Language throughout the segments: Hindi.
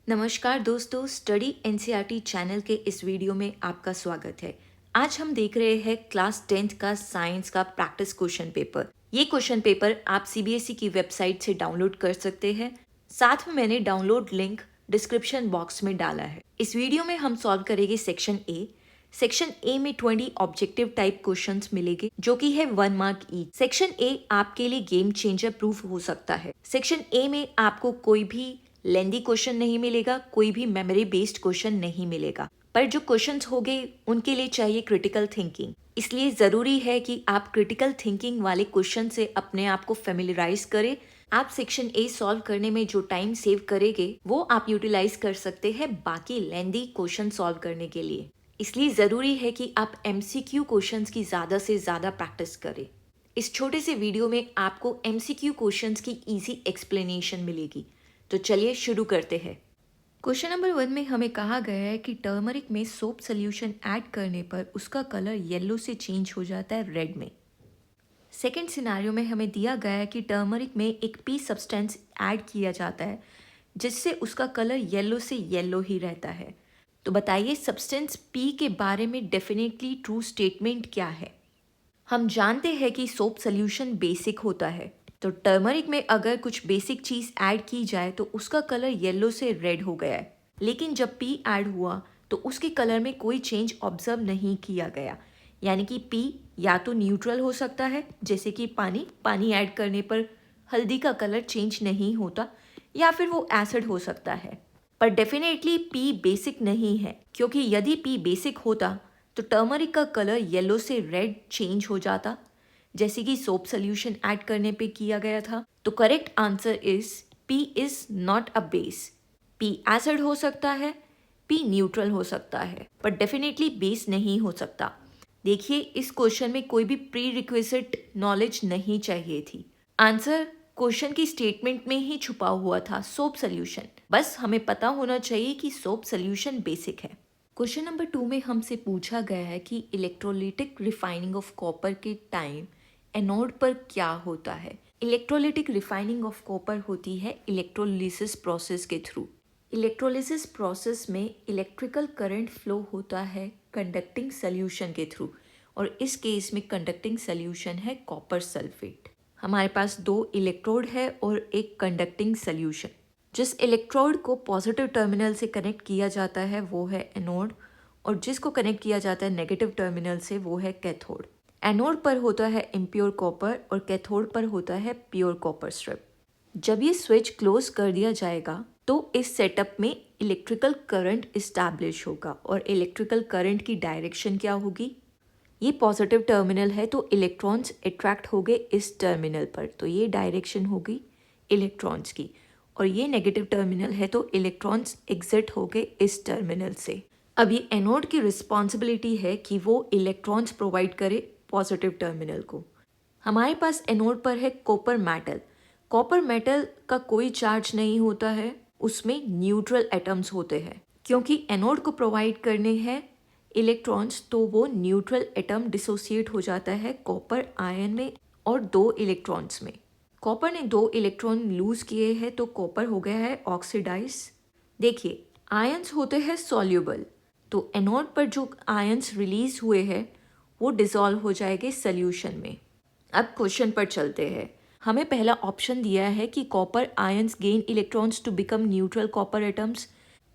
नमस्कार दोस्तों, स्टडी एनसीईआरटी चैनल के इस वीडियो में आपका स्वागत है। आज हम देख रहे हैं क्लास 10th का साइंस का प्रैक्टिस क्वेश्चन पेपर। ये क्वेश्चन पेपर आप सीबीएसई की वेबसाइट से डाउनलोड कर सकते हैं। साथ में मैंने डाउनलोड लिंक डिस्क्रिप्शन बॉक्स में डाला है। इस वीडियो में हम सॉल्व करेंगे सेक्शन ए। सेक्शन ए में 20 ऑब्जेक्टिव टाइप क्वेश्चंस मिलेंगे जो कि है 1 मार्क ईच। सेक्शन ए आपके लिए गेम चेंजर प्रूफ हो सकता है। सेक्शन ए में आपको कोई भी लेंदी क्वेश्चन नहीं मिलेगा, कोई भी मेमोरी बेस्ड क्वेश्चन नहीं मिलेगा, पर जो क्वेश्चंस हो गए उनके लिए चाहिए क्रिटिकल थिंकिंग। इसलिए जरूरी है कि आप क्रिटिकल थिंकिंग वाले क्वेश्चन से अपने आप को फेमिलियराइज करें। आप सेक्शन ए सॉल्व करने में जो टाइम सेव करेंगे वो आप यूटिलाइज कर सकते हैं बाकी लेंदी क्वेश्चन सॉल्व करने के लिए। इसलिए जरूरी है कि आप एमसीक्यू क्वेश्चंस की ज्यादा से ज्यादा प्रैक्टिस करें। इस छोटे से वीडियो में आपको एमसीक्यू क्वेश्चंस की इजी एक्सप्लेनेशन मिलेगी। तो चलिए शुरू करते हैं। क्वेश्चन नंबर 1 में हमें कहा गया है कि टर्मरिक में सोप सोल्यूशन ऐड करने पर उसका कलर येलो से चेंज हो जाता है रेड में। सेकेंड सिनारियो में हमें दिया गया है कि टर्मरिक में एक पी सब्सटेंस ऐड किया जाता है जिससे उसका कलर येलो से येलो ही रहता है। तो बताइए सब्सटेंस पी के बारे में डेफिनेटली ट्रू स्टेटमेंट क्या है। हम जानते हैं कि सोप सोल्यूशन बेसिक होता है, तो टर्मरिक में अगर कुछ बेसिक चीज़ ऐड की जाए तो उसका कलर येलो से रेड हो गया है। लेकिन जब पी ऐड हुआ तो उसके कलर में कोई चेंज ऑब्जर्व नहीं किया गया, यानी कि पी या तो न्यूट्रल हो सकता है, जैसे कि पानी ऐड करने पर हल्दी का कलर चेंज नहीं होता, या फिर वो एसिड हो सकता है। पर डेफिनेटली पी बेसिक नहीं है, क्योंकि यदि पी बेसिक होता तो टर्मरिक का कलर येलो से रेड चेंज हो जाता, जैसे कि सोप सोल्यूशन ऐड करने पे किया गया था। तो correct answer is P is not a base. P acid हो सकता है, पी न्यूट्रल हो सकता है, पर डेफिनेटली बेस नहीं हो सकता। देखिए इस क्वेश्चन में कोई भी प्री रिक्विजिट नॉलेज नहीं चाहिए थी। आंसर क्वेश्चन की स्टेटमेंट में ही छुपा हुआ था, सोप सोल्यूशन। बस हमें पता होना चाहिए कि सोप सोल्यूशन बेसिक है। क्वेश्चन नंबर 2 में हमसे पूछा गया है कि इलेक्ट्रोलिटिक रिफाइनिंग ऑफ कॉपर के टाइम एनोड पर क्या होता है। इलेक्ट्रोलिटिक रिफाइनिंग ऑफ कॉपर होती है इलेक्ट्रोलिसिस प्रोसेस के थ्रू। इलेक्ट्रोलिसिस प्रोसेस में इलेक्ट्रिकल करंट फ्लो होता है कंडक्टिंग सोल्यूशन के थ्रू, और इस केस में कंडक्टिंग सोल्यूशन है कॉपर सल्फेट। हमारे पास 2 इलेक्ट्रोड है और एक कंडक्टिंग सोल्यूशन। जिस इलेक्ट्रोड को पॉजिटिव टर्मिनल से कनेक्ट किया जाता है वो है एनोड, और जिसको कनेक्ट किया जाता है नेगेटिव टर्मिनल से वो है कैथोड। एनोड पर होता है इम्प्योर कॉपर और कैथोड पर होता है प्योर कॉपर स्ट्रिप। जब ये स्विच क्लोज कर दिया जाएगा तो इस सेटअप में इलेक्ट्रिकल करंट इस्टेब्लिश होगा, और इलेक्ट्रिकल करंट की डायरेक्शन क्या होगी। ये पॉजिटिव टर्मिनल है तो इलेक्ट्रॉन्स अट्रैक्ट हो गए इस टर्मिनल पर, तो ये डायरेक्शन होगी इलेक्ट्रॉन्स की। और ये नेगेटिव टर्मिनल है तो इलेक्ट्रॉन्स एग्जिट हो गए इस टर्मिनल से। अब ये एनोड की रिस्पॉन्सिबिलिटी है कि वो इलेक्ट्रॉन्स प्रोवाइड करे पॉजिटिव टर्मिनल को। हमारे पास एनोड पर है कॉपर मेटल। कॉपर मेटल का कोई चार्ज नहीं होता है, उसमें न्यूट्रल एटम्स होते हैं। क्योंकि एनोड को प्रोवाइड करने हैं इलेक्ट्रॉन्स तो वो न्यूट्रल एटम डिसोसिएट हो जाता है कॉपर आयन में और 2 इलेक्ट्रॉन्स में। कॉपर ने 2 इलेक्ट्रॉन लूज किए हैं तो कॉपर हो गया है ऑक्सीडाइज। देखिए आयंस होते हैं सॉल्यूबल, तो एनोड पर जो आयंस रिलीज हुए हैं वो डिसॉल्व हो जाएंगे सोल्यूशन में। अब क्वेश्चन पर चलते हैं। हमें पहला ऑप्शन दिया है कि copper ions gain electrons to become neutral copper atoms.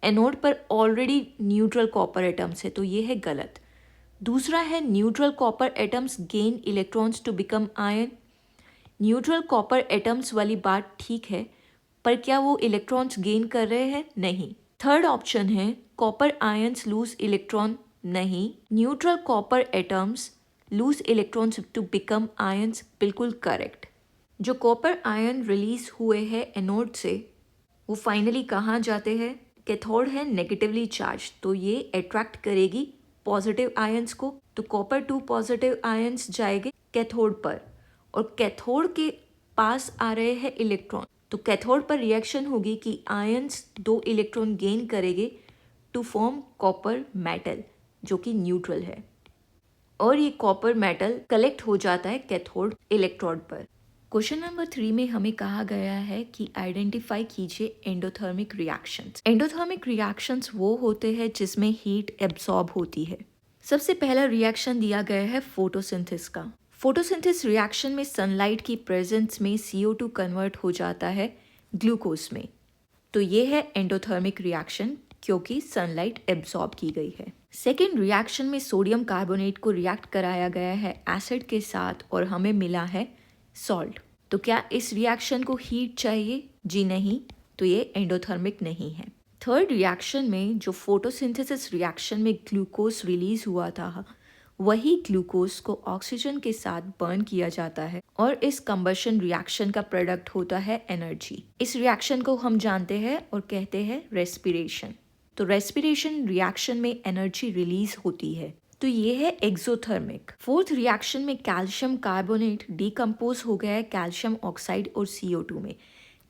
Anode पर ऑलरेडी न्यूट्रल कॉपर एटम्स है तो ये है गलत। दूसरा है neutral copper atoms gain electrons to become ion. Neutral copper atoms वाली बात ठीक है, पर क्या वो इलेक्ट्रॉन्स गेन कर रहे हैं? नहीं। थर्ड ऑप्शन है कॉपर आयंस लूज इलेक्ट्रॉन। नहीं। Neutral copper atoms lose electrons to become ions, बिल्कुल करेक्ट। जो कॉपर आयन रिलीज हुए हैं एनोड से वो फाइनली कहाँ जाते हैं? कैथोड है नेगेटिवली चार्ज, तो ये अट्रैक्ट करेगी पॉजिटिव आयंस को, तो कॉपर 2 पॉजिटिव आयंस जाएंगे कैथोड पर, और कैथोड के पास आ रहे हैं इलेक्ट्रॉन, तो कैथोड पर रिएक्शन होगी कि आयंस 2 इलेक्ट्रॉन गेन करेंगे टू फॉर्म कॉपर मेटल जो कि न्यूट्रल है, और ये कॉपर मेटल कलेक्ट हो जाता है कैथोड इलेक्ट्रोड पर। क्वेश्चन नंबर 3 में हमें कहा गया है कि आइडेंटिफाई कीजिए एंडोथर्मिक रिएक्शंस। एंडोथर्मिक रिएक्शंस वो होते हैं जिसमें हीट एब्सॉर्ब होती है। सबसे पहला रिएक्शन दिया गया है फोटोसिंथेसिस का। फोटोसिंथेसिस रिएक्शन में सनलाइट की प्रेजेंस में CO2 कन्वर्ट हो जाता है ग्लूकोज में। तो ये है एंडोथर्मिक रिएक्शन क्योंकि सनलाइट एब्सॉर्ब की गई है। सेकेंड रिएक्शन में सोडियम कार्बोनेट को रिएक्ट कराया गया है एसिड के साथ और हमें मिला है सॉल्ट। तो क्या इस रिएक्शन को हीट चाहिए? जी नहीं, तो ये एंडोथर्मिक नहीं है। थर्ड रिएक्शन में जो फोटोसिंथेसिस रिएक्शन में ग्लूकोज रिलीज हुआ था, वही ग्लूकोज को ऑक्सीजन के साथ बर्न किया जाता है और इस कंबशन रिएक्शन का प्रोडक्ट होता है एनर्जी। इस रिएक्शन को हम जानते हैं और कहते हैं रेस्पिरेशन। तो रेस्पिरेशन रिएक्शन में एनर्जी रिलीज होती है, तो ये है एक्सोथर्मिक। फोर्थ रिएक्शन में कैल्शियम कार्बोनेट डिकम्पोज हो गया है कैल्शियम ऑक्साइड और CO2 में।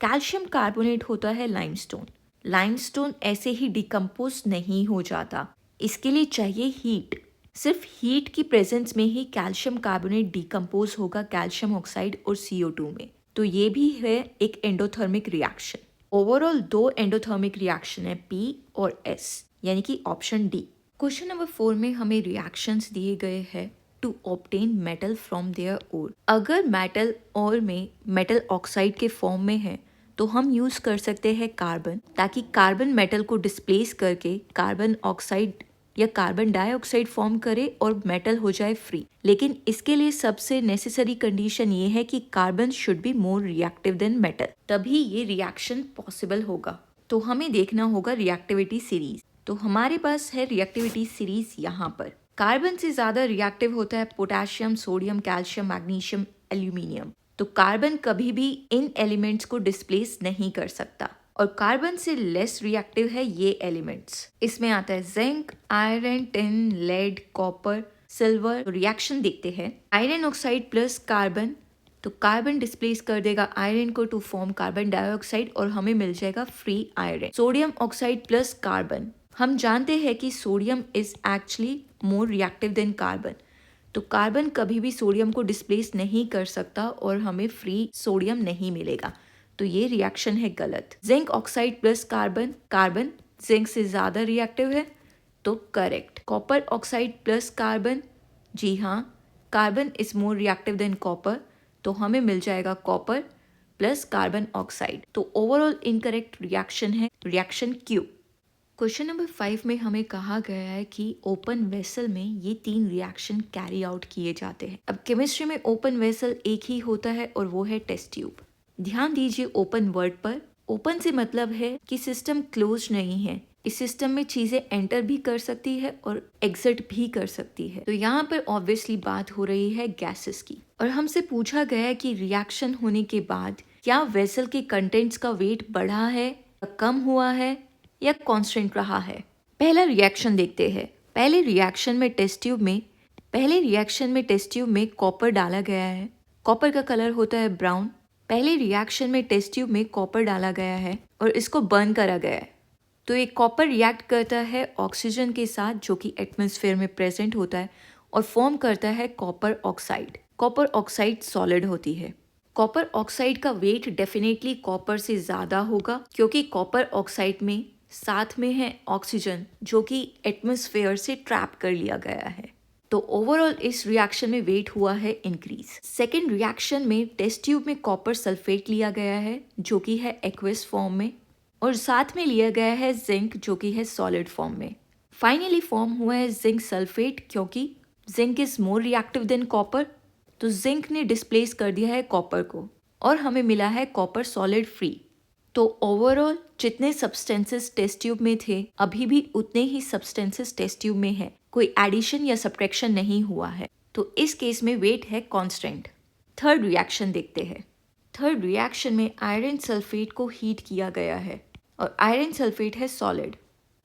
कैल्शियम कार्बोनेट होता है लाइमस्टोन। लाइमस्टोन ऐसे ही डिकम्पोज नहीं हो जाता, इसके लिए चाहिए हीट। सिर्फ हीट की प्रेजेंस में ही कैल्शियम कार्बोनेट डिकम्पोज होगा कैल्शियम ऑक्साइड और CO2 में। तो ये भी है एक endothermic reaction. Overall 2 endothermic reaction है, P और S, यानी कि ऑप्शन डी। क्वेश्चन नंबर 4 में हमें रिएक्शंस दिए गए हैं to obtain metal from their ore. अगर मेटल और में मेटल ऑक्साइड के फॉर्म में है तो हम यूज कर सकते हैं कार्बन, ताकि कार्बन मेटल को डिस्प्लेस करके कार्बन ऑक्साइड या कार्बन डाइऑक्साइड फॉर्म करे और मेटल हो जाए फ्री। लेकिन इसके लिए सबसे नेसेसरी कंडीशन ये है कि carbon should be more reactive then metal, तभी ये रिएक्शन पॉसिबल होगा। तो हमें देखना होगा रिएक्टिविटी सीरीज। तो हमारे पास है रिएक्टिविटी सीरीज यहाँ पर। कार्बन से ज्यादा रिएक्टिव होता है potassium, sodium, calcium, magnesium, aluminium. तो कार्बन कभी भी इन एलिमेंट्स को डिस्प्लेस नहीं कर सकता और कार्बन से लेस रिएक्टिव है ये एलिमेंट्स। इसमें आता है zinc, iron, tin, lead, copper, silver. Reaction देखते हैं। आयरन ऑक्साइड प्लस कार्बन, तो कार्बन डिस्प्लेस कर देगा आयरन को टू फॉर्म कार्बन डाइऑक्साइड और हमें मिल जाएगा free iron. Sodium oxide plus carbon, हम जानते हैं कि sodium is actually more reactive then carbon, तो कार्बन कभी भी सोडियम को डिस्प्लेस नहीं कर सकता और हमें फ्री सोडियम नहीं मिलेगा। तो ये रिएक्शन है गलत। Zinc oxide plus carbon, carbon zinc से ज्यादा रिएक्टिव है, तो correct. Copper oxide plus carbon, जी हाँ, carbon is more reactive than copper, तो हमें मिल जाएगा कॉपर प्लस कार्बन ऑक्साइड। तो ओवरऑल इनकरेक्ट रिएक्शन है रिएक्शन क्यू। क्वेश्चन नंबर 5 में हमें कहा गया है कि ओपन वेसल में ये 3 रिएक्शन कैरी आउट किए जाते हैं। अब केमिस्ट्री में ओपन वेसल एक ही होता है और वो है टेस्ट ट्यूब। ध्यान दीजिए ओपन वर्ड पर। ओपन से मतलब है कि सिस्टम क्लोज नहीं है, इस सिस्टम में चीजें एंटर भी कर सकती है और एग्जिट भी कर सकती है। तो यहाँ पर ऑब्वियसली बात हो रही है गैसेस की और हमसे पूछा गया है कि रिएक्शन होने के बाद क्या वेसल के कंटेंट्स का वेट बढ़ा है या कम हुआ है या कांस्टेंट रहा है। पहला रिएक्शन देखते हैं। पहले रिएक्शन में टेस्ट ट्यूब में कॉपर डाला गया है। कॉपर का कलर होता है ब्राउन। पहले रिएक्शन में टेस्ट ट्यूब में कॉपर डाला गया है और इसको बर्न करा गया है। तो एक कॉपर रिएक्ट करता है ऑक्सीजन के साथ जो कि एटमॉस्फेयर में प्रेजेंट होता है और फॉर्म करता है copper oxide. Copper oxide solid होती है। कॉपर ऑक्साइड का वेट डेफिनेटली कॉपर से ज्यादा होगा क्योंकि कॉपर ऑक्साइड में साथ में है ऑक्सीजन जो कि एटमॉस्फेयर से ट्रैप कर लिया गया है। तो ओवरऑल इस रिएक्शन में वेट हुआ है इंक्रीज। सेकेंड रिएक्शन में टेस्ट ट्यूब में कॉपर सल्फेट लिया गया है जो कि है एक्वस फॉर्म में और साथ में लिया गया है जिंक जो कि है सॉलिड फॉर्म में। फाइनली फॉर्म हुआ है जिंक सल्फेट क्योंकि zinc is more reactive than copper, तो जिंक ने डिस्प्लेस कर दिया है कॉपर को और हमें मिला है कॉपर सॉलिड फ्री। तो ओवरऑल जितने सब्सटेंसेस टेस्ट ट्यूब में थे अभी भी उतने ही सब्सटेंसेस टेस्ट ट्यूब में है, कोई एडिशन या सब्ट्रैक्शन नहीं हुआ है, तो इस केस में वेट है कांस्टेंट। थर्ड रिएक्शन देखते हैं। थर्ड रिएक्शन में आयरन सल्फेट को हीट किया गया है और आयरन सल्फेट है सॉलिड।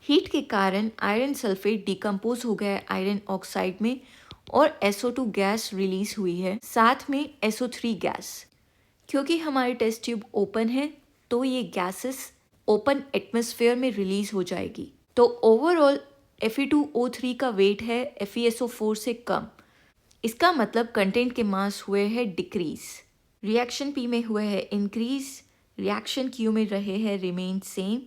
हीट के कारण आयरन सल्फेट डिकम्पोज हो गया है आयरन ऑक्साइड में और SO2 गैस रिलीज हुई है, साथ में SO3 गैस। क्योंकि हमारी टेस्ट ट्यूब ओपन है तो ये गैसेस ओपन एटमॉस्फेयर में रिलीज हो जाएगी। तो ओवरऑल Fe2O3 का वेट है FeSO4 से कम। इसका मतलब कंटेंट के मास हुए हैं डिक्रीज। रिएक्शन पी में हुआ है इंक्रीज, रिएक्शन क्यू में रहे हैं रिमेन सेम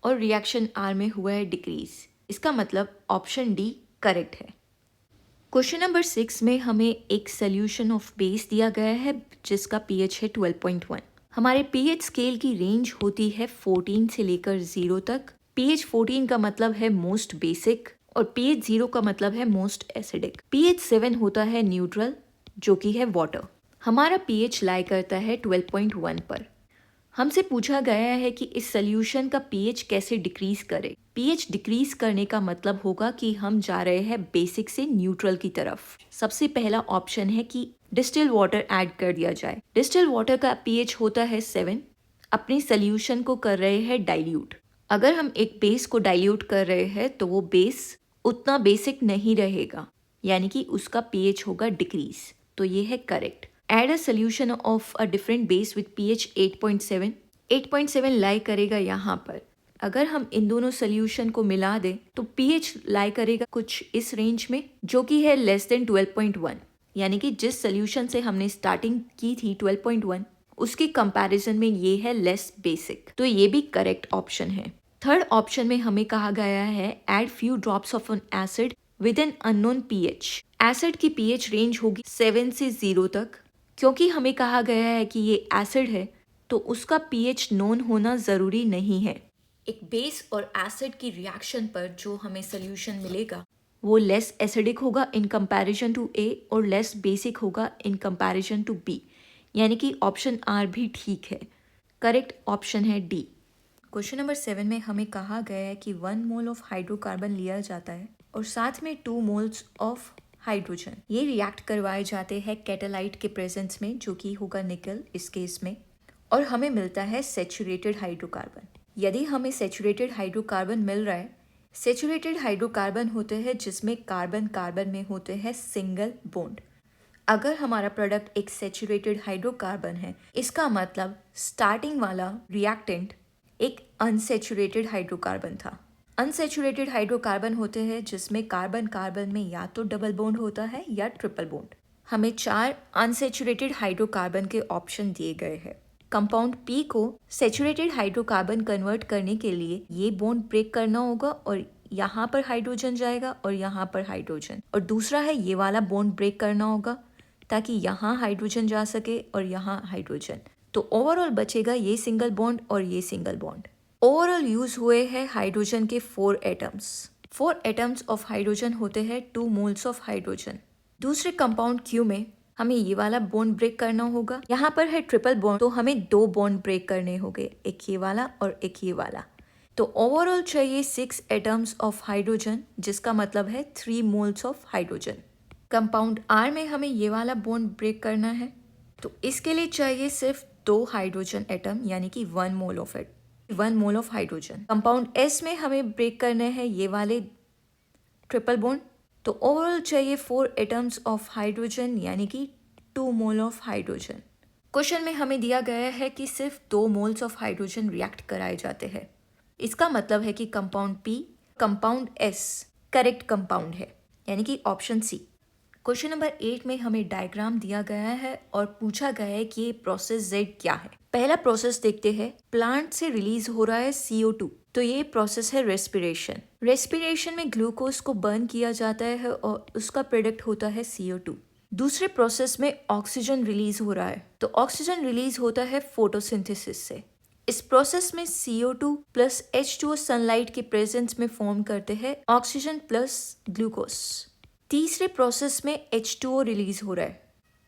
और रिएक्शन आर में हुआ है डिक्रीज। इसका मतलब ऑप्शन डी करेक्ट है। क्वेश्चन नंबर 6 में हमें एक सोल्यूशन ऑफ बेस दिया गया है जिसका पीएच है 12.1। हमारे पीएच स्केल की रेंज होती है 14 से लेकर 0 तक। पीएच 14 का मतलब है मोस्ट बेसिक और पीएच 0 का मतलब है मोस्ट एसिडिक। पीएच 7 होता है न्यूट्रल जो कि है वाटर। हमारा पीएच लाई करता है 12.1 पर। हमसे पूछा गया है कि इस सोल्यूशन का पीएच कैसे डिक्रीज करे। पीएच डिक्रीज करने का मतलब होगा कि हम जा रहे हैं बेसिक से न्यूट्रल की तरफ। सबसे पहला ऑप्शन है कि डिस्टिल वाटर ऐड कर दिया जाए। डिस्टिल वाटर का पीएच होता है 7। अपने सोल्यूशन को कर रहे हैं डाइल्यूट। अगर हम एक बेस को डाइल्यूट कर रहे हैं तो वो बेस उतना बेसिक नहीं रहेगा, यानी कि उसका पीएच होगा डिक्रीज। तो ये है correct. Add a solution of a different base with pH 8.7। 8.7 लाई करेगा यहाँ पर। अगर हम इन दोनों सोल्यूशन को मिला दें तो pH लाई करेगा कुछ इस रेंज में जो कि है लेस देन 12.1, यानी कि जिस सोल्यूशन से हमने स्टार्टिंग की थी 12.1 उसके कंपैरिजन में ये है लेस बेसिक। तो ये भी करेक्ट ऑप्शन है। थर्ड ऑप्शन में हमें कहा गया है add few drops of an acid with an unknown pH। Acid की pH रेंज होगी 7 से 0 तक। क्योंकि हमें कहा गया है कि ये एसिड है तो उसका पीएच नोन होना ज़रूरी नहीं है। एक बेस और एसिड की रिएक्शन पर जो हमें सोल्यूशन मिलेगा वो लेस एसिडिक होगा इन कंपैरिजन टू ए और लेस बेसिक होगा इन कंपैरिजन टू बी, यानी कि ऑप्शन आर भी ठीक है। करेक्ट ऑप्शन है डी। क्वेश्चन नंबर 7 में हमें कहा गया है कि 1 मोल ऑफ हाइड्रोकार्बन लिया जाता है और साथ में 2 मोल्स ऑफ हाइड्रोजन। ये रिएक्ट करवाए जाते हैं कैटालाइट के प्रेजेंस में जो कि होगा निकल इस केस में, और हमें मिलता है सेचुरेटेड हाइड्रोकार्बन। यदि हमें सेचुरेटेड हाइड्रोकार्बन मिल रहा है, सेचुरेटेड हाइड्रोकार्बन होते हैं जिसमें कार्बन कार्बन में होते हैं सिंगल बॉन्ड। अगर हमारा प्रोडक्ट एक सेचुरेटेड हाइड्रोकार्बन है इसका मतलब स्टार्टिंग वाला रिएक्टेंट एक अनसेचुरेटेड हाइड्रोकार्बन था। अनसेचुरेटेड हाइड्रोकार्बन होते हैं जिसमें कार्बन कार्बन में या तो डबल बॉन्ड होता है या ट्रिपल बॉन्ड। हमें 4 अनसेचुरेटेड हाइड्रोकार्बन के ऑप्शन दिए गए हैं। कंपाउंड पी को सेचुरेटेड हाइड्रोकार्बन कन्वर्ट करने के लिए ये बॉन्ड ब्रेक करना होगा और यहाँ पर हाइड्रोजन जाएगा और यहाँ पर हाइड्रोजन, और दूसरा है ये वाला बॉन्ड ब्रेक करना होगा ताकि यहाँ हाइड्रोजन जा सके और यहाँ हाइड्रोजन। तो ओवरऑल बचेगा ये सिंगल बॉन्ड और ये सिंगल बॉन्ड। ओवरऑल यूज हुए हैं हाइड्रोजन के 4 एटम्स। 4 एटम्स ऑफ हाइड्रोजन होते हैं 2 मोल्स ऑफ हाइड्रोजन। दूसरे कंपाउंड क्यू में हमें ये वाला बॉन्ड ब्रेक करना होगा। यहाँ पर है ट्रिपल बॉन्ड तो हमें 2 बॉन्ड ब्रेक करने होंगे, एक ये वाला और एक ये वाला। तो ओवरऑल चाहिए 6 एटम्स ऑफ हाइड्रोजन जिसका मतलब है 3 moles of hydrogen. Compound R में हमें ये वाला बॉन्ड ब्रेक करना है तो इसके लिए चाहिए सिर्फ 2 हाइड्रोजन एटम यानी कि 1 mole of hydrogen. Compound S में हमें ब्रेक करने हैं ये वाले ट्रिपल बॉन्ड तो ओवरऑल चाहिए 4 एटम्स ऑफ हाइड्रोजन यानी कि 2 मोल ऑफ हाइड्रोजन। क्वेश्चन में हमें दिया गया है कि सिर्फ 2 मोल्स ऑफ हाइड्रोजन रिएक्ट कराए जाते हैं। इसका मतलब है कि compound P compound S correct compound है, यानी कि ऑप्शन सी। क्वेश्चन नंबर 8 में हमें डायग्राम दिया गया है और पूछा गया है कि ये प्रोसेस Z क्या है। पहला प्रोसेस देखते हैं। प्लांट से रिलीज हो रहा है CO2 तो ये प्रोसेस है रेस्पिरेशन। रेस्पिरेशन में ग्लूकोज को बर्न किया जाता है और उसका प्रोडक्ट होता है CO2। दूसरे प्रोसेस में ऑक्सीजन रिलीज हो रहा है तो ऑक्सीजन रिलीज होता है फोटोसिंथेसिस से। इस प्रोसेस में CO2 प्लस H2O सनलाइट के प्रेजेंस में फॉर्म करते हैं ऑक्सीजन प्लस ग्लूकोज। तीसरे प्रोसेस में H2O रिलीज हो रहा है।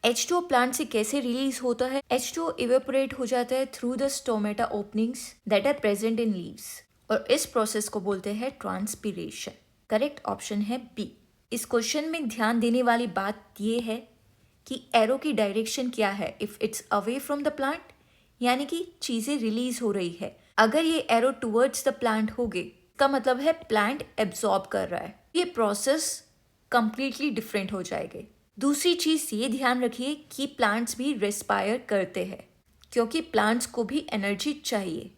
H2O प्लांट से कैसे रिलीज होता है? H2O इवेपोरेट हो जाता है through the stomata openings that are present in leaves और इस प्रोसेस को बोलते हैं ट्रांसपीरेशन। करेक्ट ऑप्शन है बी। इस क्वेश्चन में ध्यान देने वाली बात ये है कि एरो की डायरेक्शन क्या है। If it's away from the plant यानी कि चीजें रिलीज हो रही है। अगर ये एरो टुवर्ड्स द प्लांट होगे इसका मतलब है प्लांट एब्जॉर्ब कर रहा है। ये प्रोसेस कंप्लीटली डिफरेंट हो जाएंगे। दूसरी चीज ये ध्यान रखिए कि प्लांट्स भी रेस्पायर करते हैं क्योंकि प्लांट्स को भी एनर्जी चाहिए।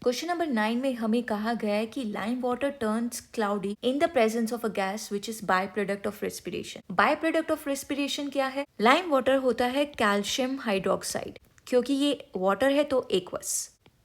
क्वेश्चन नंबर 9 में हमें कहा गया है कि lime water turns cloudy in the presence of a gas which is by product of respiration. By product of respiration क्या है? लाइम वाटर होता है कैल्शियम हाइड्रोक्साइड, क्योंकि ये वाटर है तो एक्वस।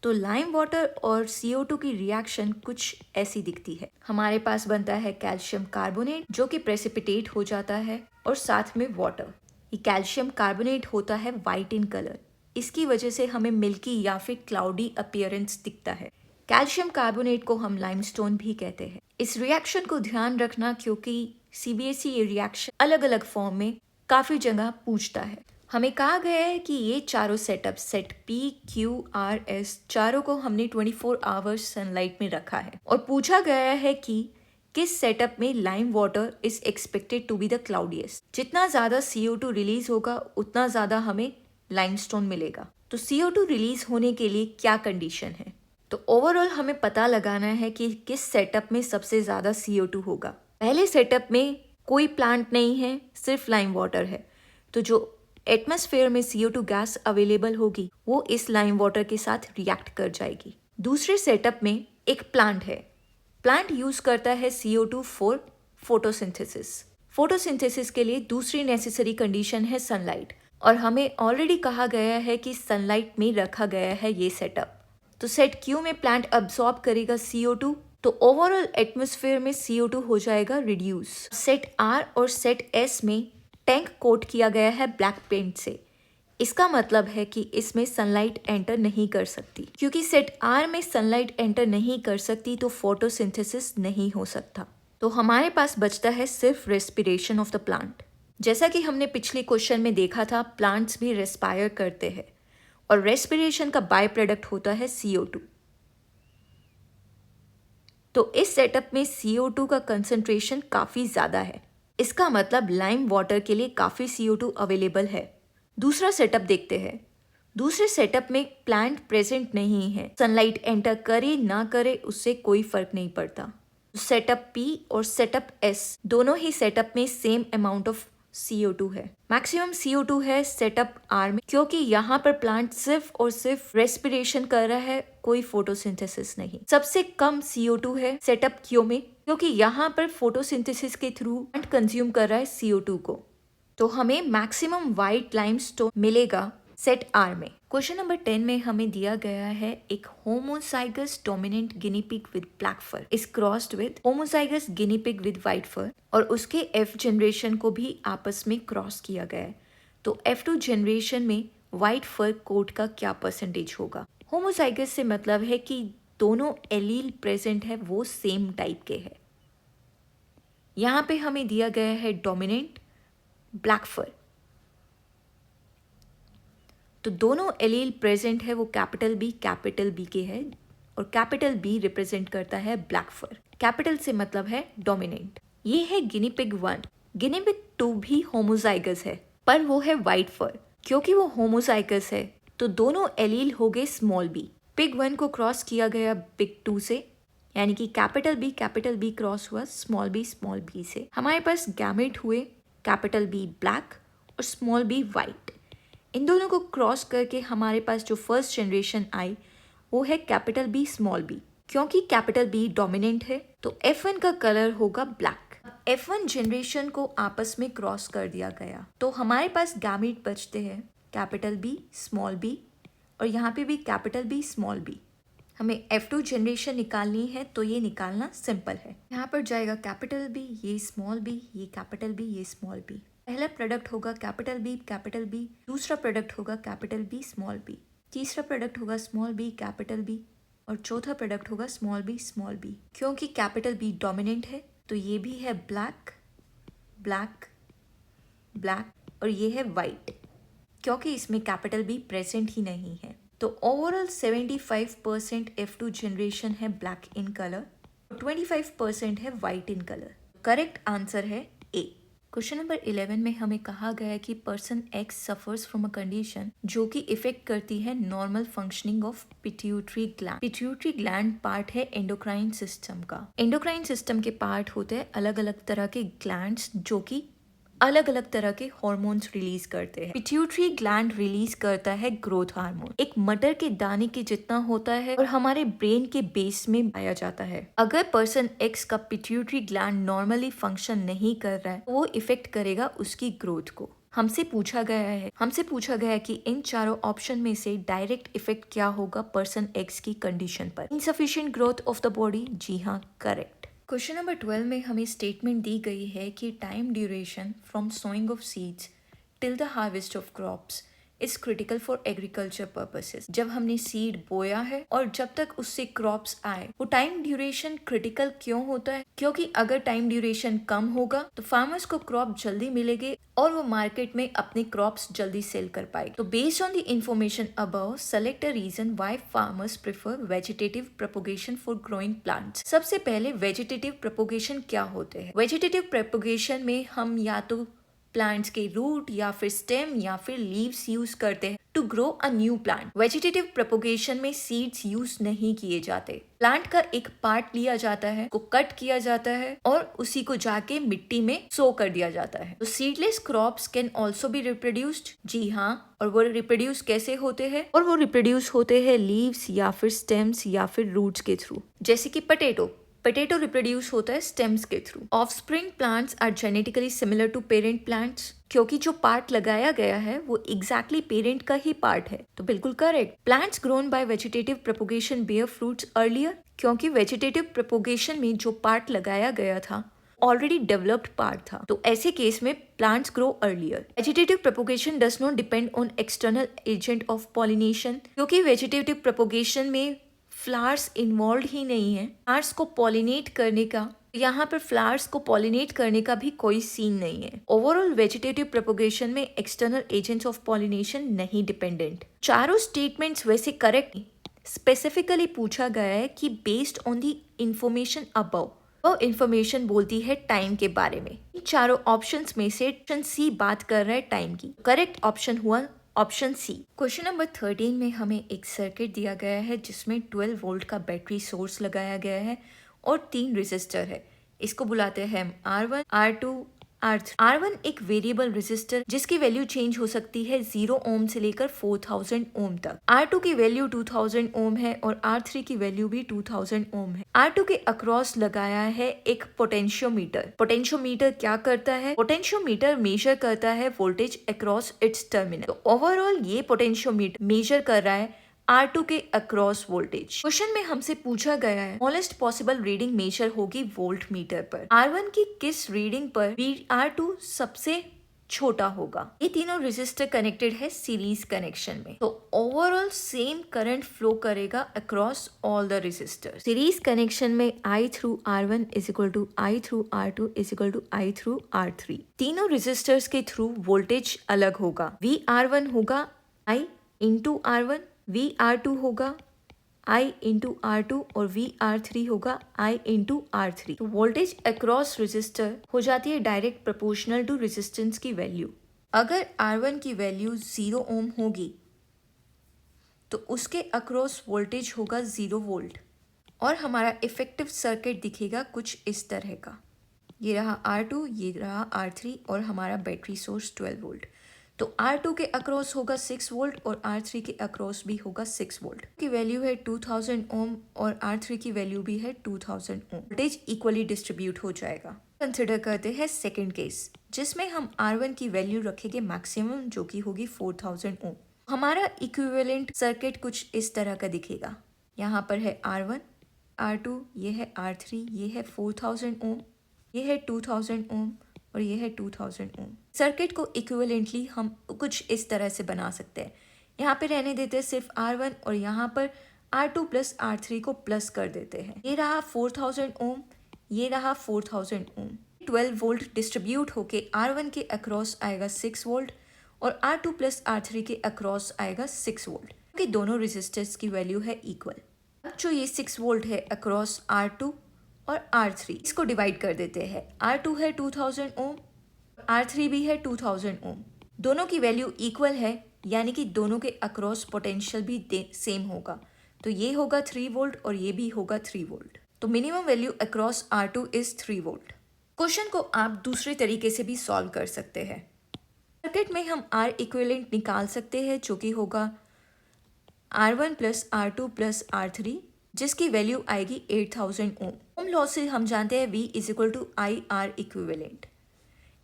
तो लाइम वाटर और CO2 की रिएक्शन कुछ ऐसी दिखती है। हमारे पास बनता है कैल्शियम कार्बोनेट जो कि प्रेसिपिटेट हो जाता है और साथ में वाटर। ये कैल्शियम कार्बोनेट होता है वाइट इन कलर, इसकी वजह से हमें मिल्की या फिर क्लाउडी अपीयरेंस दिखता है। कैल्शियम कार्बोनेट को हम लाइमस्टोन भी कहते हैं। इस रिएक्शन को ध्यान रखना क्योंकि CBSE ये रिएक्शन अलग अलग फॉर्म में काफी जगह पूछता है। हमें कहा गया है कि ये चारों setup set P, Q, R, S चारों को हमने 24 आवर्स सनलाइट में रखा है और पूछा गया है कि किस सेटअप में lime water is expected to be the cloudiest. जितना ज्यादा CO2 रिलीज होगा उतना ज्यादा हमें लाइमस्टोन मिलेगा। तो CO2 रिलीज होने के लिए क्या कंडीशन है? तो ओवरऑल हमें पता लगाना है कि किस सेटअप में सबसे ज्यादा CO2 होगा। पहले सेटअप में कोई प्लांट नहीं है, सिर्फ लाइम वाटर है, तो जो एटमॉस्फेयर में CO2 गैस अवेलेबल होगी वो इस लाइम वाटर के साथ रिएक्ट कर जाएगी। दूसरे सेटअप में एक प्लांट है। प्लांट यूज करता है CO2 फॉर फोटोसिंथेसिस। फोटोसिंथेसिस के लिए दूसरी नेसेसरी कंडीशन है सनलाइट, और हमें ऑलरेडी कहा गया है कि सनलाइट में रखा गया है ये सेटअप। तो सेट Q में प्लांट अब्सॉर्ब करेगा CO2, तो ओवरऑल एटमॉस्फेयर में CO2 हो जाएगा रिड्यूस। सेट R और सेट S में टैंक कोट किया गया है ब्लैक पेंट से। इसका मतलब है कि इसमें सनलाइट एंटर नहीं कर सकती। क्योंकि सेट R में सनलाइट एंटर नहीं कर सकती तो फोटोसिंथेसिस नहीं हो सकता। तो हमारे पास बचता है सिर्फ रेस्पिरेशन ऑफ द प्लांट। जैसा कि हमने पिछले क्वेश्चन में देखा था, प्लांट्स भी रेस्पायर करते हैं और रेस्पिरेशन का बाय प्रोडक्ट होता है CO2। तो इस सेटअप में CO2 का कंसंट्रेशन काफी ज्यादा है। इसका मतलब लाइम वाटर के लिए काफी CO2 अवेलेबल है। दूसरा सेटअप देखते हैं। दूसरे सेटअप में प्लांट प्रेजेंट नहीं है, सनलाइट एंटर करे ना करे उससे कोई फर्क नहीं पड़ता। सेटअप P और सेटअप S दोनों ही सेटअप में सेम अमाउंट ऑफ CO2 है। मैक्सिमम CO2 है सेटअप R में, क्योंकि यहाँ पर प्लांट सिर्फ और सिर्फ रेस्पिरेशन कर रहा है, कोई फोटोसिंथेसिस नहीं। सबसे कम CO2 है सेटअप Q में, क्योंकि यहाँ पर फोटोसिंथेसिस के थ्रू प्लांट कंज्यूम कर रहा है CO2 को। तो हमें मैक्सिमम वाइट लाइमस्टोन मिलेगा सेट R में। क्वेश्चन नंबर 10 में हमें दिया गया है एक homozygous dominant guinea pig with black fur is crossed with homozygous guinea pig with white fur, और उसके F जनरेशन को भी आपस में क्रॉस किया गया है। तो F2 जनरेशन में व्हाइट फर कोट का क्या परसेंटेज होगा? होमोजाइगस से मतलब है कि दोनों एलील प्रेजेंट है वो सेम टाइप के है। यहाँ पे हमें दिया गया है डोमिनेंट ब्लैक फर, तो दोनों एलील प्रेजेंट है वो कैपिटल B के है, और कैपिटल B रिप्रेजेंट करता है ब्लैक फर। कैपिटल से मतलब है डोमिनेंट। ये है गिनी पिग 1। गिनी पिग 2 भी होमोजाइगस है, पर वो है व्हाइट फर। क्योंकि वो होमोजाइगस है तो दोनों एलील हो गए स्मॉल b। पिग 1 को क्रॉस किया गया पिग 2 से, यानी कि कैपिटल B क्रॉस हुआ स्मॉल b से। हमारे पास गैमेट हुए कैपिटल B ब्लैक और स्मॉल b वाइट। इन दोनों को क्रॉस करके हमारे पास जो फर्स्ट जनरेशन आई वो है कैपिटल B स्मॉल b। क्योंकि कैपिटल B डोमिनेंट है तो F1 का कलर होगा ब्लैक। F1 जनरेशन को आपस में क्रॉस कर दिया गया तो हमारे पास गैमेट बचते हैं कैपिटल B स्मॉल b, और यहाँ पे भी कैपिटल B स्मॉल b। हमें F2 जनरेशन निकालनी है तो ये निकालना सिंपल है। यहाँ पर जाएगा कैपिटल B, ये स्मॉल b, ये कैपिटल B, ये स्मॉल b। पहला प्रोडक्ट होगा कैपिटल B, दूसरा प्रोडक्ट होगा कैपिटल B स्मॉल b, तीसरा प्रोडक्ट होगा स्मॉल b कैपिटल B, और चौथा प्रोडक्ट होगा स्मॉल b। क्योंकि कैपिटल B डोमिनेंट है तो ये भी है ब्लैक और ये है वाइट, क्योंकि इसमें कैपिटल B प्रेजेंट ही नहीं है। तो ओवरऑल 75% F2 जनरेशन है ब्लैक इन कलर और 25% है white in colour. Correct answer है A। क्वेश्चन नंबर 11 में हमें कहा गया है कि person X suffers from a condition जो कि इफेक्ट करती है normal functioning of pituitary gland. Pituitary gland part है एंडोक्राइन सिस्टम का। एंडोक्राइन सिस्टम के पार्ट होते हैं अलग अलग तरह के ग्लैंड्स जो कि अलग अलग तरह के हॉर्मोन्स रिलीज करते हैं। पिट्यूटरी ग्लैंड रिलीज करता है ग्रोथ हार्मोन, एक मटर के दाने के जितना होता है और हमारे ब्रेन के बेस में पाया जाता है। अगर पर्सन एक्स का पिट्यूटरी ग्लैंड नॉर्मली फंक्शन नहीं कर रहा है तो वो इफेक्ट करेगा उसकी ग्रोथ को। हमसे पूछा गया है कि इन चारों ऑप्शन में से डायरेक्ट इफेक्ट क्या होगा पर्सन एक्स की कंडीशन पर। Insufficient growth of the body, जी हाँ, करेक्ट। क्वेश्चन नंबर 12 में हमें स्टेटमेंट दी गई है कि time duration from sowing of seeds till the harvest of crops is critical for agriculture purposes. जब हमने सीड बोया है और जब तक उससे क्रॉप्स आए, वो टाइम ड्यूरेशन क्रिटिकल क्यों होता है? क्योंकि अगर टाइम ड्यूरेशन कम होगा तो फार्मर्स को क्रॉप जल्दी मिलेगी और वो मार्केट में अपने क्रॉप्स जल्दी सेल कर पाएगी। तो based on the information above, select a reason why farmers prefer vegetative propagation for growing plants. सबसे पहले वेजिटेटिव प्रोपोगेशन क्या होते हैं? वेजिटेटिव प्रोपोगेशन में हम या तो प्लांट्स के रूट या फिर स्टेम या फिर लीव्स यूज करते हैं to grow a new plant. Vegetative propagation में सीड्स यूज नहीं किए जाते। प्लांट का एक पार्ट लिया जाता है, को कट किया जाता है और उसी को जाके मिट्टी में सो कर दिया जाता है। तो seedless crops can also be reproduced, जी हाँ। और वो रिप्रोड्यूस कैसे होते हैं? और वो रिप्रोड्यूस होते हैं लीव्स या फिर स्टेम्स या फिर रूट्स के थ्रू। जैसे कि पोटैटो रिप्रोड्यूस होता है स्टेम्स के थ्रू। Offspring plants are genetically similar to parent plants, क्योंकि जो पार्ट लगाया गया है वो एग्जैक्टली पेरेंट का ही पार्ट है। तो बिल्कुल correct. Plants grown by vegetative propagation bear fruits earlier, क्योंकि वेजिटेटिव प्रोपोगेशन में जो पार्ट लगाया गया था ऑलरेडी डेवलप्ड पार्ट था। तो ऐसे केस में plants grow earlier. Vegetative propagation does not depend on external agent of pollination, क्योंकि वेजिटेटिव प्रोपोगेशन में फ्लावर्स इन्वॉल्व ही नहीं है। फ्लावर्स को पॉलिनेट करने का, यहाँ पर फ्लावर्स को पॉलिनेट करने का भी कोई सीन नहीं है। ओवरऑल वेजिटेटिव प्रोपोगेशन में एक्सटर्नल एजेंट्स ऑफ पॉलिनेशन नहीं डिपेंडेंट। चारों स्टेटमेंट्स वैसे करेक्ट नहीं, स्पेसिफिकली पूछा गया है कि based on the information above. वो इंफॉर्मेशन बोलती है टाइम के बारे में। इन चारों ऑप्शंस में से ऑप्शन सी बात कर रहा है टाइम की। करेक्ट ऑप्शन हुआ ऑप्शन सी। क्वेश्चन नंबर 13 में हमें एक सर्किट दिया गया है जिसमें 12 वोल्ट का बैटरी सोर्स लगाया गया है और 3 रेजिस्टर है। इसको बुलाते हैं हम R1, R2, R3। R1 एक वेरिएबल रेजिस्टर जिसकी वैल्यू चेंज हो सकती है 0 ओम से लेकर 4000 ओम तक। R2 की वैल्यू 2000 ओम है और R3 की वैल्यू भी 2000 ओम है। R2 के अक्रॉस लगाया है एक पोटेंशियोमीटर। पोटेंशियोमीटर क्या करता है? पोटेंशियोमीटर मेजर करता है वोल्टेज अक्रॉस इट्स टर्मिनल। तो ओवरऑल ये पोटेंशियोमीटर मेजर कर रहा है R2 के अक्रॉस वोल्टेज। क्वेश्चन में हमसे पूछा गया है स्मॉलेस्ट पॉसिबल रीडिंग मेजर होगी वोल्ट मीटर पर। R1 की किस रीडिंग पर R2 सबसे छोटा होगा? ये तीनों रेजिस्टर कनेक्टेड है सीरीज कनेक्शन में, तो ओवरऑल सेम करंट फ्लो करेगा across all the resistor. Series connection में I through R1 is equal to I through R2 is equal to I through R3। तीनों रेजिस्टर्स के थ्रू वोल्टेज अलग होगा। VR1 होगा I इंटू R1, VR2 होगा I इंटू R2 और VR3 होगा I इंटू R3। तो वोल्टेज अक्रॉस रेजिस्टर हो जाती है डायरेक्ट प्रोपोर्शनल टू रेजिस्टेंस की वैल्यू। अगर R1 की वैल्यू 0 ओम होगी तो उसके अक्रॉस वोल्टेज होगा 0 वोल्ट और हमारा इफेक्टिव सर्किट दिखेगा कुछ इस तरह का। ये रहा R2, ये रहा R3 और हमारा बैटरी सोर्स 12 वोल्ट। तो R2 के अक्रॉस होगा 6 वोल्ट और R3 के अक्रॉस भी होगा 6 वोल्ट की वैल्यू है 2000 ओम और R3 की वैल्यू भी है 2000 ओम। वोल्टेज इक्वली डिस्ट्रीब्यूट हो जाएगा। कंसिडर करते हैं सेकंड केस जिसमें हम R1 की वैल्यू रखेंगे मैक्सिमम जो कि होगी 4000 ओम। हमारा इक्विवेलेंट सर्किट कुछ इस तरह का दिखेगा। यहाँ पर है R1, R2, ये है R3, ये है 4000 ओम, ये है 2000 ओम और ये है 2000 ओम। सर्किट को इक्विवेलेंटली हम कुछ इस तरह से बना सकते हैं। यहाँ पे रहने देते हैं सिर्फ R1 और यहाँ पर R2 प्लस R3 को प्लस कर देते हैं। ये रहा 4000 ओम, ये रहा 4000 ओम। 12 वोल्ट डिस्ट्रीब्यूट होके R1 के अक्रॉस आएगा 6 वोल्ट और R2 प्लस R3 के अक्रॉस आएगा 6 वोल्ट, क्योंकि दोनों रेजिस्टर्स की वैल्यू है इक्वल। अब जो ये 6 वोल्ट है अक्रॉस R2 और R3, इसको डिवाइड कर देते हैं। R2 है 2000 ओम, R3 भी है 2000 ओम। दोनों की वैल्यू इक्वल है, यानी कि दोनों के अक्रॉस पोटेंशियल भी सेम होगा। तो ये होगा 3 वोल्ट और ये भी होगा 3 वोल्ट। तो minimum value across R2 is 3 volt. Question को आप दूसरे तरीके से भी सॉल्व कर सकते हैं। सर्किट में हम R इक्विवेलेंट निकाल सकते हैं, जो कि होगा R1 plus R2 plus R3, जिसकी वैल्यू आएगी 8000 ओम। ओम लॉ से हम जानते हैं V is equal to I R equivalent.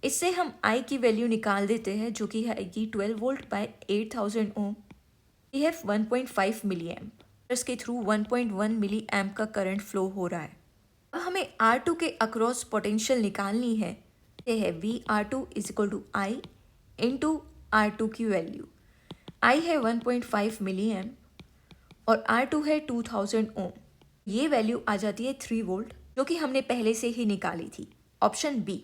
इससे हम I की वैल्यू निकाल देते हैं, जो कि आएगी 12 volt by 8000 ohm. We have 1.5 milli amp. इसके थ्रू 1.1 मिली एम्प का करंट फ्लो हो रहा है। अब हमें R2 के अक्रॉस पोटेंशियल निकालनी है। ये है VR2 is equal to I into R2 की वैल्यू। I है 1.5 मिली एम्प और R2 है 2000 ओम। ये वैल्यू आ जाती है 3 वोल्ट, जो कि हमने पहले से ही निकाली थी। Option B.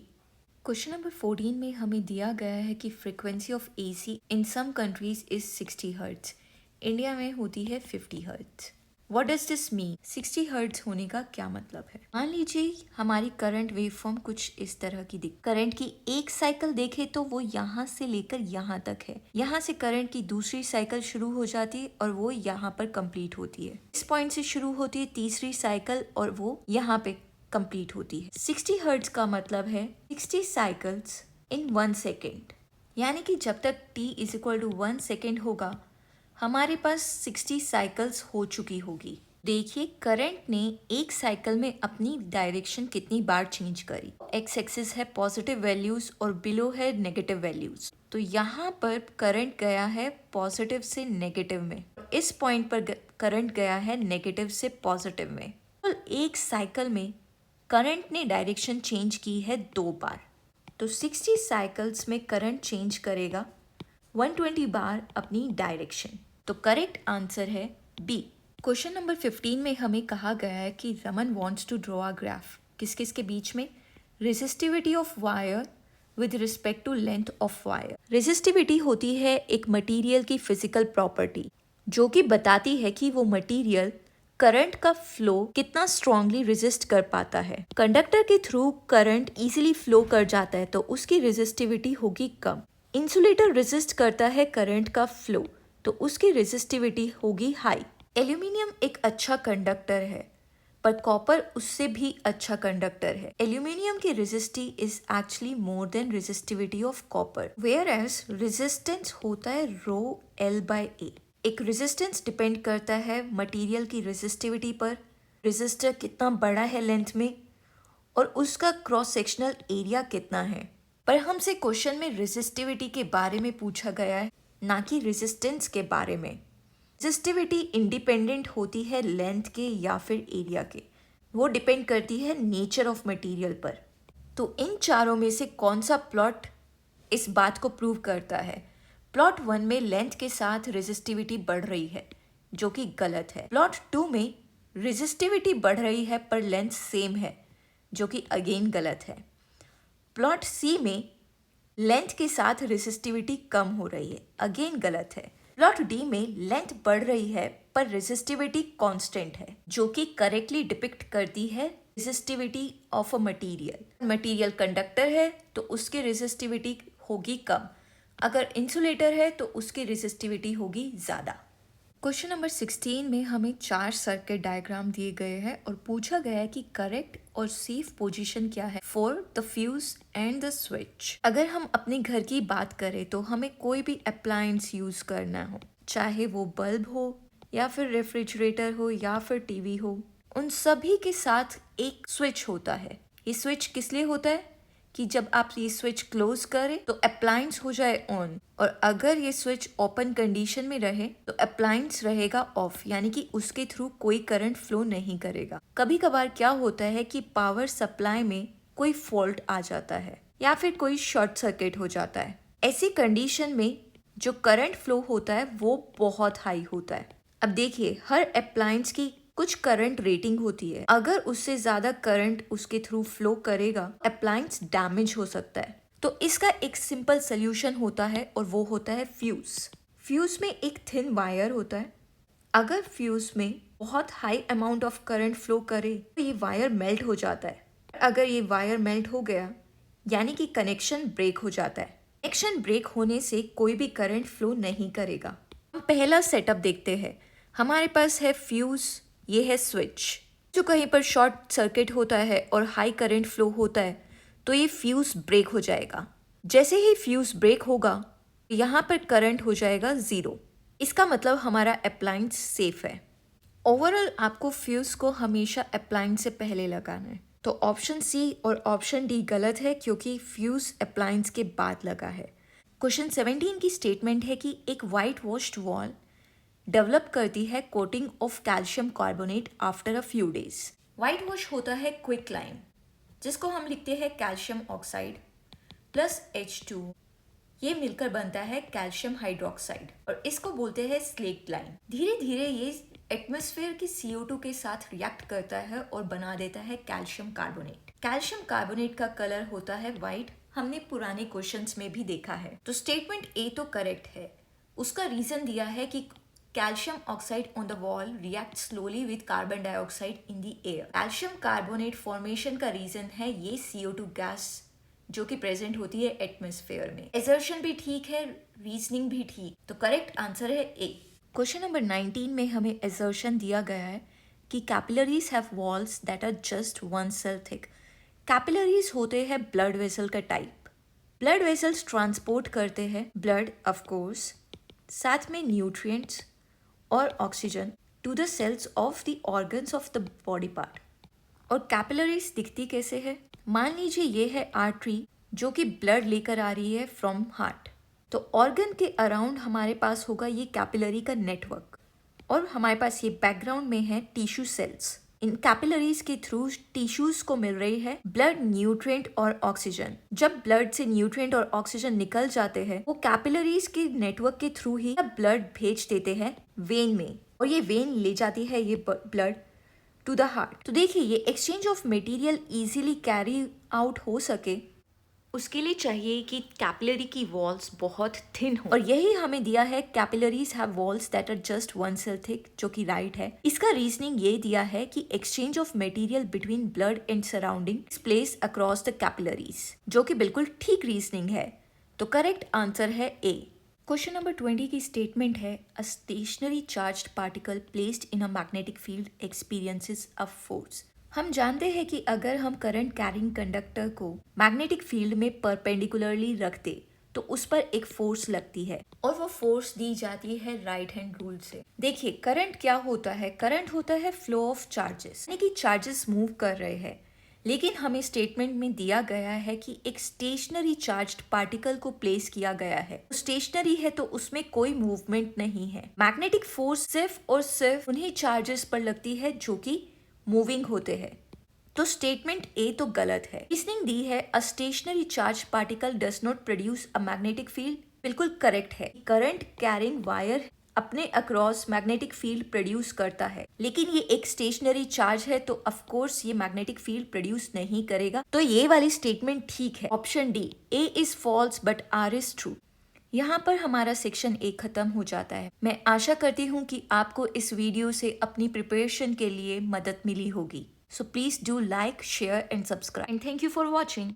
क्वेश्चन नंबर 14 में हमें दिया गया है कि frequency of AC in some countries is 60 hertz. India में होती है 50 hertz. What does this mean? 60 hertz होने का क्या मतलब है? मान लीजिए हमारी करंट वेवफॉर्म कुछ इस तरह की दिख। करंट की एक साइकिल देखे तो वो यहाँ से लेकर यहाँ तक है। यहाँ से करंट की दूसरी साइकिल शुरू हो जाती है और वो यहाँ पर कंप्लीट होती है। इस पॉइंट से शुरू होती है तीसरी साइकिल और वो यहाँ पे कंप्लीट होती है। 60 हर्ट्ज का मतलब है 60 साइकिल्स इन 1 सेकेंड। यानी कि जब तक t is equal to 1 second होगा, हमारे पास 60 साइकिल्स हो चुकी होगी। देखिए करंट ने एक साइकिल में अपनी डायरेक्शन कितनी बार चेंज करी। एक्स एक्सिस है पॉजिटिव वैल्यूज और बिलो है नेगेटिव वैल्यूज। तो यहाँ पर करंट गया है पॉजिटिव से नेगेटिव में, इस पॉइंट पर करंट गया है नेगेटिव से पॉजिटिव में। तो एक साइकिल में करंट ने डायरेक्शन चेंज की है 2 बार। तो 60 साइकिल्स में करंट चेंज करेगा 120 बार अपनी डायरेक्शन। तो करेक्ट आंसर है बी। क्वेश्चन नंबर 15 में हमें कहा गया है कि Raman wants to draw a graph किस किस के बीच में। Resistivity of wire with respect to length of wire. Resistivity होती है एक मटेरियल की फिजिकल प्रॉपर्टी, जो कि बताती है कि वो मटेरियल करंट का फ्लो कितना स्ट्रांगली रेजिस्ट कर पाता है। कंडक्टर के थ्रू करंट इजीली फ्लो कर जाता है तो उसकी रेजिस्टिविटी होगी कम। इंसुलेटर रेजिस्ट करता है करंट का फ्लो तो उसकी रेजिस्टिविटी होगी हाई। एल्यूमिनियम एक अच्छा कंडक्टर है, पर कॉपर उससे भी अच्छा कंडक्टर है। एल्यूमिनियम की resistivity is actually more than resistivity of copper, whereas resistance होता है रो L बाय A। एक रेजिस्टेंस डिपेंड करता है मटेरियल की रेजिस्टिविटी पर, रेजिस्टर कितना बड़ा है लेंथ में और उसका क्रॉस सेक्शनल एरिया कितना है। पर हमसे क्वेश्चन में रेजिस्टिविटी के बारे में पूछा गया है, ना कि रेजिस्टेंस के बारे में। रेजिस्टिविटी इंडिपेंडेंट होती है लेंथ के या फिर एरिया के, वो डिपेंड करती है नेचर ऑफ मटेरियल पर। तो इन चारों में से कौन सा प्लॉट इस बात को प्रूव करता है? प्लॉट 1 में लेंथ के साथ रेजिस्टिविटी बढ़ रही है, जो कि गलत है। प्लॉट 2 में रेजिस्टिविटी बढ़ रही है पर लेंथ सेम है, जो कि अगेन गलत है। प्लॉट C में लेंथ के साथ रेजिस्टिविटी कम हो रही है, अगेन गलत है। प्लॉट D में लेंथ बढ़ रही है पर रेजिस्टिविटी कांस्टेंट है, जो कि करेक्टली डिपिक्ट करती है resistivity of a material. Material conductor है तो उसकी रेजिस्टिविटी होगी कम, अगर इंसुलेटर है तो उसकी रेजिस्टिविटी होगी ज़्यादा। क्वेश्चन नंबर 16 में हमें 4 सर्किट डायग्राम दिए गए हैं और पूछा गया है कि करेक्ट और सेफ पोजीशन क्या है for the fuse and the switch. अगर हम अपने घर की बात करें तो हमें कोई भी अप्लायंस यूज करना हो, चाहे वो बल्ब हो या फिर रेफ्रिजरेटर हो या फिर टीवी हो, उन सभी के साथ एक स्विच होता है। ये स्विच किस लिए होता है कि जब आप ये स्विच क्लोज करें तो अप्लायंस हो जाए ऑन, और अगर ये स्विच ओपन कंडीशन में रहे तो अप्लायंस रहेगा ऑफ, यानी कि उसके थ्रू कोई करंट फ्लो नहीं करेगा। कभी कभार क्या होता है कि पावर सप्लाई में कोई फॉल्ट आ जाता है या फिर कोई शॉर्ट सर्किट हो जाता है। ऐसी कंडीशन में जो करंट फ्लो होता है वो बहुत हाई होता है। अब देखिए हर अप्लायंस की कुछ करंट रेटिंग होती है, अगर उससे ज्यादा करंट उसके थ्रू फ्लो करेगा अप्लायंस डैमेज हो सकता है। तो इसका एक सिंपल सोल्यूशन होता है और वो होता है फ्यूज। फ्यूज में एक थिन वायर होता है, अगर फ्यूज में बहुत high amount of current flow करे तो ये वायर मेल्ट हो जाता है। अगर ये वायर मेल्ट हो गया यानी कि कनेक्शन ब्रेक हो जाता है। कनेक्शन ब्रेक होने से कोई भी करंट फ्लो नहीं करेगा। हम पहला सेटअप देखते हैं। हमारे पास है फ्यूज, ये है स्विच। जो कहीं पर शॉर्ट सर्किट होता है और हाई करंट फ्लो होता है तो ये फ्यूज ब्रेक हो जाएगा। जैसे ही फ्यूज ब्रेक होगा यहाँ पर करंट हो जाएगा 0। इसका मतलब हमारा अप्लायंस सेफ है। ओवरऑल आपको फ्यूज को हमेशा अप्लायंस से पहले लगाना है। तो ऑप्शन सी और ऑप्शन डी गलत है क्योंकि फ्यूज अप्लायंस के बाद लगा है। क्वेश्चन 17 की स्टेटमेंट है कि एक वाइट वॉश्ड वॉल डेवलप करती है coating of calcium carbonate after a few days. White wash होता है क्विक लाइम, जिसको हम लिखते हैं कैल्शियम ऑक्साइड प्लस H2, ये मिलकर बनता है कैल्शियम हाइड्रोक्साइड और इसको बोलते हैं स्लेक्ट लाइम। धीरे धीरे ये एटमॉस्फेयर की CO2 के साथ रिएक्ट करता है और बना देता है कैल्शियम कार्बोनेट। कैल्शियम कार्बोनेट का कलर होता है वाइट, हमने पुराने क्वेश्चंस में भी देखा है। तो स्टेटमेंट ए तो करेक्ट है। उसका रीजन दिया है कि calcium oxide on the wall react slowly with carbon dioxide in the air. Calcium carbonate formation का रीजन है ये CO2 गैस जो कि प्रेजेंट होती है एटमॉस्फेयर में। एजर्शन भी ठीक है, रीजनिंग भी ठीक, तो करेक्ट आंसर है ए। क्वेश्चन नंबर 19 में हमें एजर्शन दिया गया है कि capillaries have walls that are just 1 cell thick. Capillaries होते हैं ब्लड वेसल का टाइप। ब्लड वेसल्स ट्रांसपोर्ट करते हैं ब्लड ऑफ कोर्स, साथ में न्यूट्रिएंट्स और oxygen to the cells of the organs of the body part. और कैपिलरीज दिखती कैसे है? मान लीजिए ये है आर्टरी जो कि ब्लड लेकर आ रही है फ्रॉम हार्ट। तो ऑर्गन के अराउंड हमारे पास होगा ये कैपिलरी का नेटवर्क और हमारे पास ये बैकग्राउंड में है टिश्यू सेल्स। इन कैपिलरीज के थ्रू टिश्यूज को मिल रही है ब्लड, न्यूट्रिएंट और ऑक्सीजन। जब ब्लड से न्यूट्रिएंट और ऑक्सीजन निकल जाते हैं वो कैपिलरीज के नेटवर्क के थ्रू ही ब्लड भेज देते हैं वेन में और ये वेन ले जाती है ये ब्लड टू द हार्ट। तो देखिए ये exchange of material easily carry out हो सके उसके लिए चाहिए कि कैपिलरी की वॉल्स बहुत थिन हो और यही हमें दिया है। Capillaries have walls that are just 1 cell thick, जो कि राइट है। इसका रीजनिंग ये दिया है कि exchange of material between blood and surrounding place across the capillaries, जो कि बिल्कुल ठीक रीजनिंग है। तो करेक्ट आंसर है ए। क्वेश्चन नंबर 20 की स्टेटमेंट है a stationary charged particle placed in a magnetic field experiences a force. हम जानते हैं कि अगर हम करंट कैरिंग कंडक्टर को मैग्नेटिक फील्ड में परपेंडिकुलरली रखते तो उस पर एक फोर्स लगती है और वो फोर्स दी जाती है राइट हैंड रूल से। देखिए करंट क्या होता है? करंट होता है फ्लो ऑफ चार्जेस, यानी कि चार्जेस मूव कर रहे हैं। लेकिन हमें स्टेटमेंट में दिया गया है कि एक स्टेशनरी चार्ज्ड पार्टिकल को प्लेस किया गया है। स्टेशनरी है तो उसमें कोई मूवमेंट नहीं है। मैग्नेटिक फोर्स सिर्फ और सिर्फ उन्हीं चार्जेस पर लगती है जो कि मूविंग होते हैं। तो स्टेटमेंट ए तो गलत है। रीजनिंग दी है a stationary charge particle does not produce a magnetic field, बिल्कुल करेक्ट है। करंट कैरिंग वायर अपने अक्रॉस मैग्नेटिक फील्ड प्रोड्यूस करता है, लेकिन ये एक स्टेशनरी चार्ज है तो ऑफ कोर्स ये मैग्नेटिक फील्ड प्रोड्यूस नहीं करेगा। तो ये वाली स्टेटमेंट ठीक है। Option D A is false but R is true. यहाँ पर हमारा सेक्शन ए खत्म हो जाता है। मैं आशा करती हूँ कि आपको इस वीडियो से अपनी प्रिपरेशन के लिए मदद मिली होगी। So please do like, share and subscribe and thank you for watching.